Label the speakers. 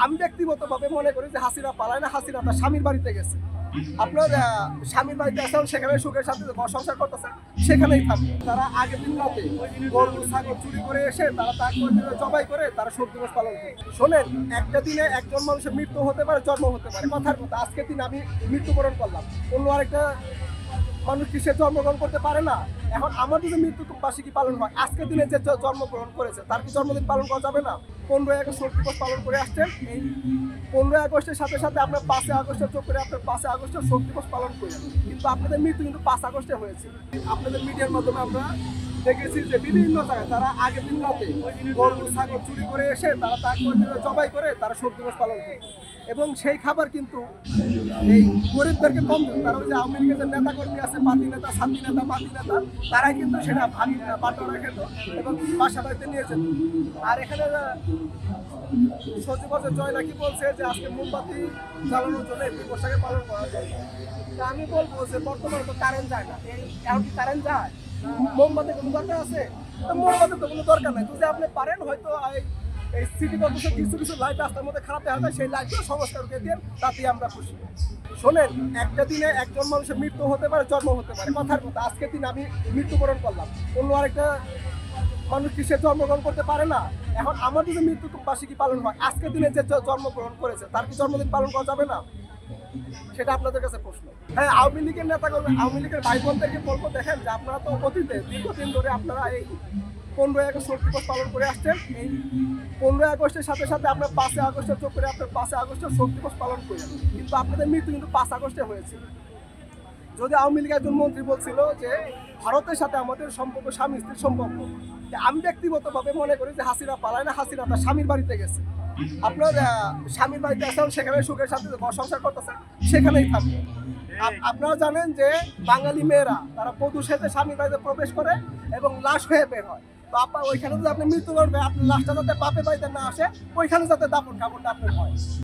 Speaker 1: আমি ব্যক্তিগতভাবে মনে করি যে হাসিনা পালায় না, হাসিনা তার স্বামীর বাড়িতে গেছে। আপনার স্বামীর বাড়িতে আসেন, সেখানে সুখের সাথে ঘর সংসার করতেছে, সেখানেই থাকবে। তারা আগের দিন রাতে গরু ছাগল চুরি করে এসে তারা তারপর জবাই করে তারা শোক দিবস পালন করে। শোনেন, একটা দিনে একজন মানুষের মৃত্যু হতে পারে, জন্ম হতে পারে, কথার কথা। আজকের দিন আমি মৃত্যুবরণ করলাম, অন্য আরেকটা মানুষ কি সে জন্মগ্রহণ করতে পারে না? এখন আমার যদি মৃত্যু বার্ষিকী পালন হয়, আজকের দিনে যে জন্মগ্রহণ করেছে তার কি জন্মদিন পালন করা যাবে না? 15ই আগস্ট শোক দিবস পালন করে আসছেন, এই 15ই আগস্টের সাথে সাথে আপনার 5ই আগস্টের চোখ করে আপনার 5ই আগস্টের শোক দিবস পালন করেন, কিন্তু আপনাদের মৃত্যু কিন্তু 5 আগস্টে হয়েছে। আপনাদের মিডিয়ার মাধ্যমে আমরা দেখেছি যে বিভিন্ন জায়গায় তারা আগের দিন রাতে গরু ছাগল চুরি করে এসে তারা তারপর জবাই করে তারা শোক দিবস পালন করে, এবং সেই খাবার কিন্তু এই গরিবদেরকে কম দেয়। তারা ওই যে আওয়ামী লীগের যে নেতা কর্মী আছে, পাতি নেতা, সাথী নেতা, পাতি নেতা, তারাই কিন্তু সেটা ভাবি বাটোয়ারা খেত এবং বাসা বাড়িতে নিয়ে যেত। আর এখানে সচিব জয় নাকি বলছে যে আজকে মোমবাতি জ্বালানোর জন্য একটি পোশাকে পালন করা যায়। তা আমি বলবো যে বর্তমানে তো কারেন্ট যায় না, এই এখন কি কারেন্ট যায়? মোমবাতি কোনো দরকার আছে? তো মোমবাতি তো কোনো দরকার নাই। যদি আপনি পারেন হয়তো এই সিটি কর্পোরেশন কিছু কিছু লাইট রাস্তার মধ্যে খারাপ দেখা যায়, সেই লাইটগুলো সংস্কার করে দিয়ে তাতেই আমরা খুশি। শোনেন, একটা দিনে একজন মানুষের মৃত্যু হতে পারে, জন্ম হতে পারে, কথার কথা। আজকের দিন আমি মৃত্যুবরণ করলাম, অন্য আরেকটা মানুষ কি সে জন্মগ্রহণ করতে পারে না? এখন আমার যদি মৃত্যু বার্ষিকী পালন হয়, আজকের দিনে যে জন্মগ্রহণ করেছে তার কি জন্মদিন পালন করা যাবে না? সেটা আপনাদের কাছে প্রশ্ন। হ্যাঁ, আওয়ামী লীগের নেতা, আওয়ামী লীগের ভাই বোনদেরকে বলবো, দেখেন যে আপনারা তো অতীতে দীর্ঘদিন ধরে আপনারা এই 15ই আগস্ট শোক দিবস পালন করে আসছেন, এই 15ই আগস্টের সাথে সাথে আপনার 5ই আগস্টের চোখ করে আপনার 5ই আগস্টের শোক দিবস পালন করেন, কিন্তু আপনাদের মৃত্যু কিন্তু 5 আগস্টে হয়েছে। যদি আওয়ামী লীগের একজন মন্ত্রী বলছিল যে ভারতের সাথে আমাদের সম্পর্ক স্বামী স্ত্রীর সম্পর্ক, আমি ব্যক্তিগতভাবে মনে করি যে হাসিনা পালায় না, হাসিনা তার স্বামীর বাড়িতে গেছে। আপনার স্বামীর বাড়িতে আসেন, সেখানে সুখের সাথে ঘর সংসার করতেছে, সেখানেই থাকবে। আপনারা জানেন যে বাঙালি মেয়েরা তারা বধূ সেজে স্বামীর বাড়িতে প্রবেশ করে এবং লাশ হয়ে বের হয়। তো আপনার ওইখানে যদি আপনি মৃত্যু করবে, আপনার লাশটা যাতে বাপের বাড়িতে না আসে, ওইখানে যাতে দাপন কাপড়টা আপনার হয়।